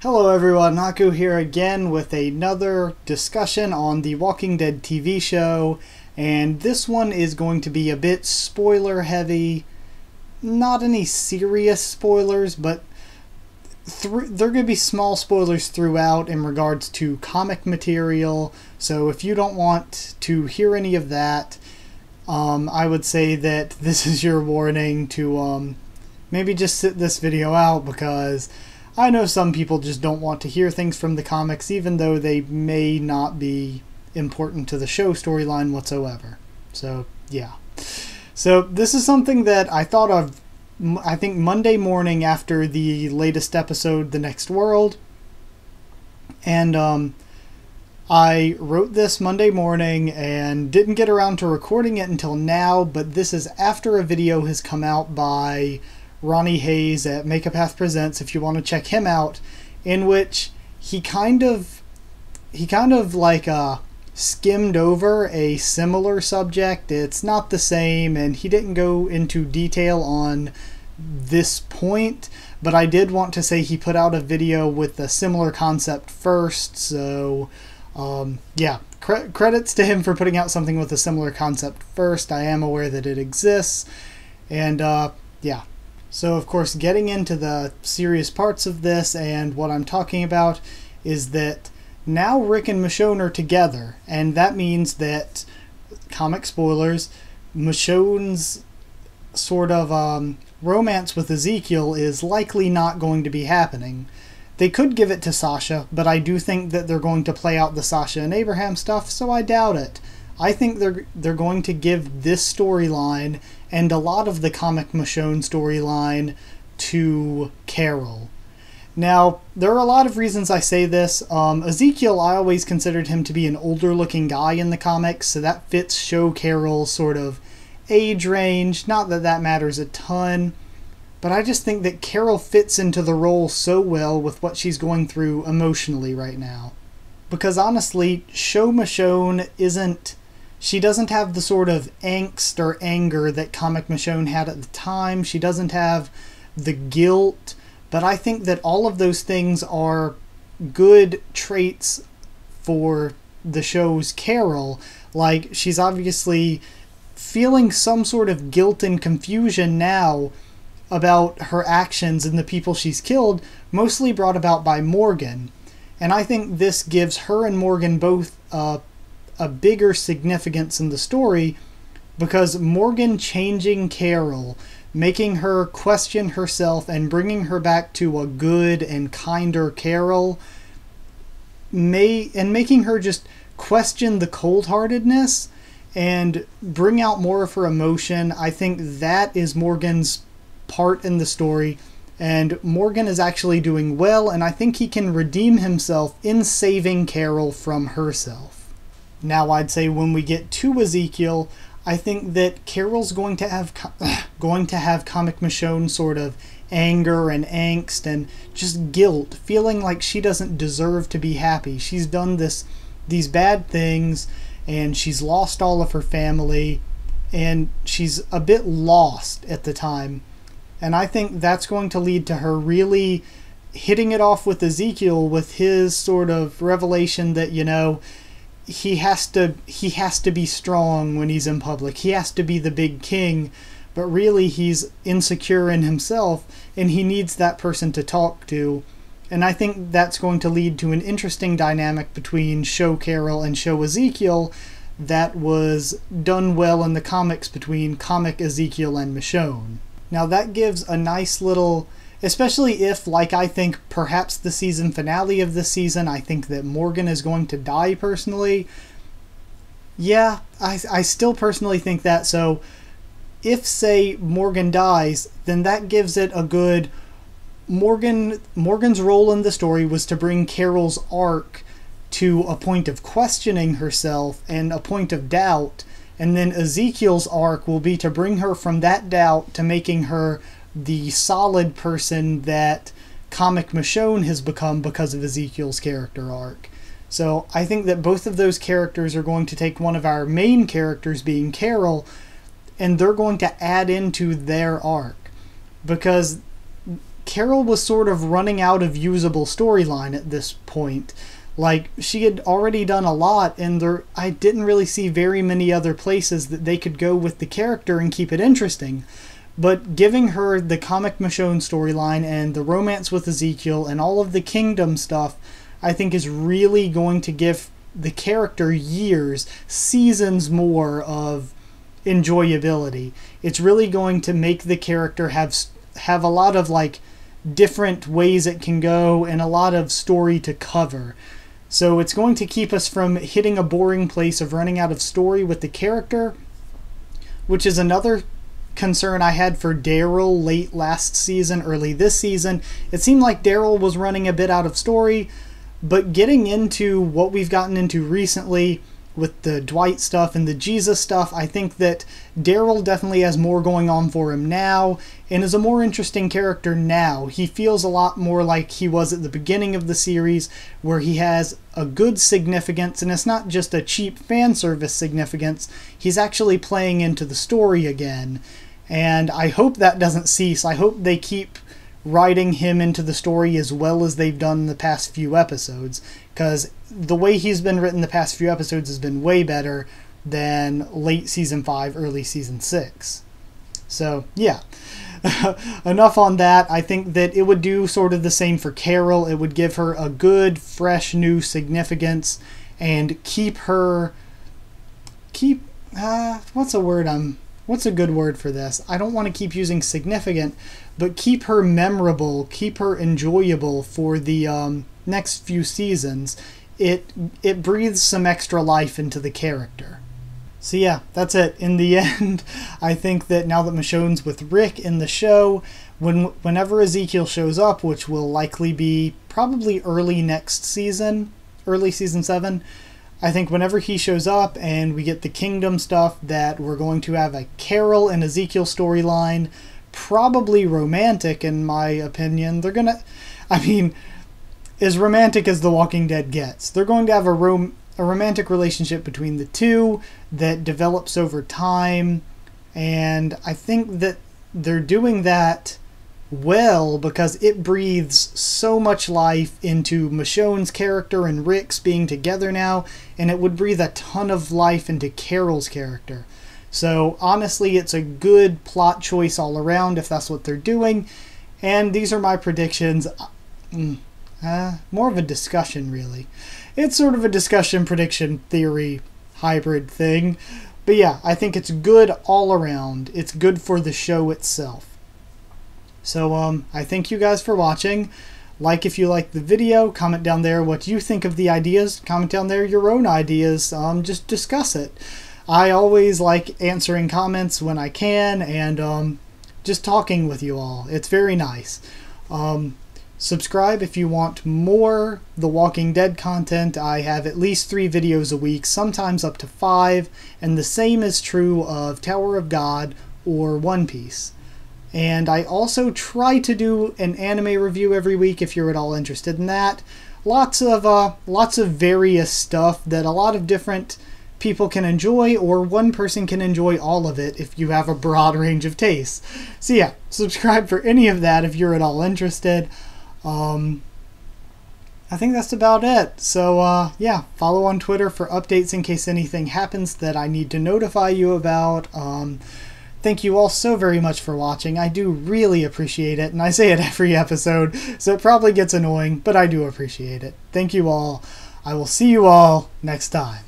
Hello everyone, Haku here again with another discussion on the Walking Dead TV show, and this one is going to be a bit spoiler heavy. Not any serious spoilers, but there are going to be small spoilers throughout in regards to comic material, so if you don't want to hear any of that, I would say that this is your warning to maybe just sit this video out, because I know some people just don't want to hear things from the comics, even though they may not be important to the show storyline whatsoever. So, yeah. So, this is something that I thought of, I think, Monday morning after the latest episode, The Next World. And, I wrote this Monday morning and didn't get around to recording it until now, but this is after a video has come out by Ronnie Hayes at Make a Path Presents, if you want to check him out, in which he kind of like skimmed over a similar subject. It's not the same, and he didn't go into detail on this point, but I did want to say he put out a video with a similar concept first, so yeah, credits to him for putting out something with a similar concept first. I am aware that it exists, and yeah. So, of course, getting into the serious parts of this, and what I'm talking about is that now Rick and Michonne are together, and that means that, comic spoilers, Michonne's sort of romance with Ezekiel is likely not going to be happening. They could give it to Sasha, but I do think that they're going to play out the Sasha and Abraham stuff, so I doubt it. I think they're going to give this storyline and a lot of the comic Michonne storyline to Carol. Now, there are a lot of reasons I say this. Ezekiel, I always considered him to be an older looking guy in the comics, so that fits show Carol's sort of age range. Not that that matters a ton, but I just think that Carol fits into the role so well with what she's going through emotionally right now. Because honestly, show Michonne she doesn't have the sort of angst or anger that comic Michonne had at the time. She doesn't have the guilt, but I think that all of those things are good traits for the show's Carol. Like, she's obviously feeling some sort of guilt and confusion now about her actions and the people she's killed, mostly brought about by Morgan. And I think this gives her and Morgan both a bigger significance in the story, because Morgan changing Carol, making her question herself and bringing her back to a good and kinder Carol, and making her just question the cold-heartedness and bring out more of her emotion. I think that is Morgan's part in the story, and Morgan is actually doing well, and I think he can redeem himself in saving Carol from herself. Now, I'd say when we get to Ezekiel, I think that Carol's going to have comic Michonne sort of anger and angst and just guilt, feeling like she doesn't deserve to be happy. She's done these bad things, and she's lost all of her family, and she's a bit lost at the time. And I think that's going to lead to her really hitting it off with Ezekiel, with his sort of revelation that, you know, he has to be strong when he's in public. He has to be the big king, but really he's insecure in himself, and he needs that person to talk to. And I think that's going to lead to an interesting dynamic between show Carol and show Ezekiel that was done well in the comics between comic Ezekiel and Michonne. Now, that gives a nice little, especially if, like I think, perhaps the season finale of this season, I think that Morgan is going to die personally. Yeah, I still personally think that. So if, say, Morgan dies, then that gives it a good... Morgan's role in the story was to bring Carol's arc to a point of questioning herself and a point of doubt, and then Ezekiel's arc will be to bring her from that doubt to making her the solid person that comic Michonne has become because of Ezekiel's character arc. So I think that both of those characters are going to take one of our main characters, being Carol, and they're going to add into their arc. Because Carol was sort of running out of usable storyline at this point. Like, she had already done a lot, and I didn't really see very many other places that they could go with the character and keep it interesting. But giving her the comic Michonne storyline and the romance with Ezekiel and all of the kingdom stuff, I think is really going to give the character years, seasons more of enjoyability. It's really going to make the character have a lot of like different ways it can go and a lot of story to cover. So it's going to keep us from hitting a boring place of running out of story with the character, which is another concern I had for Daryl late last season, early this season. It seemed like Daryl was running a bit out of story, but getting into what we've gotten into recently with the Dwight stuff and the Jesus stuff, I think that Daryl definitely has more going on for him now and is a more interesting character now. He feels a lot more like he was at the beginning of the series, where he has a good significance, and it's not just a cheap fan service significance. He's actually playing into the story again, and I hope that doesn't cease. I hope they keep writing him into the story as well as they've done in the past few episodes, because the way he's been written the past few episodes has been way better than late season 5, early season 6. So yeah, enough on that. I think that it would do sort of the same for Carol. It would give her a good, fresh, new significance and what's a good word for this? I don't want to keep using significant, but keep her memorable, keep her enjoyable for the next few seasons. It breathes some extra life into the character. So yeah, that's it. In the end, I think that now that Michonne's with Rick in the show, whenever Ezekiel shows up, which will likely be probably early next season, early season 7, I think whenever he shows up and we get the kingdom stuff, that we're going to have a Carol and Ezekiel storyline, probably romantic in my opinion. They're gonna, I mean, as romantic as The Walking Dead gets. They're going to have a romantic relationship between the two that develops over time, and I think that they're doing that well because it breathes so much life into Michonne's character and Rick's being together now, and it would breathe a ton of life into Carol's character. So honestly, it's a good plot choice all around if that's what they're doing, and these are my predictions. More of a discussion, really. It's sort of a discussion prediction theory hybrid thing, but yeah, I think it's good all around. It's good for the show itself. So I thank you guys for watching. Like if you liked the video, comment down there what you think of the ideas, comment down there your own ideas, just discuss it. I always like answering comments when I can, and just talking with you all. It's very nice. Subscribe if you want more The Walking Dead content. I have at least 3 videos a week, sometimes up to 5, and the same is true of Tower of God or One Piece. And I also try to do an anime review every week if you're at all interested in that. Lots of various stuff that a lot of different people can enjoy, or one person can enjoy all of it if you have a broad range of tastes. So yeah, subscribe for any of that if you're at all interested. I think that's about it. So yeah, follow on Twitter for updates in case anything happens that I need to notify you about. Thank you all so very much for watching. I do really appreciate it, and I say it every episode, so it probably gets annoying, but I do appreciate it. Thank you all. I will see you all next time.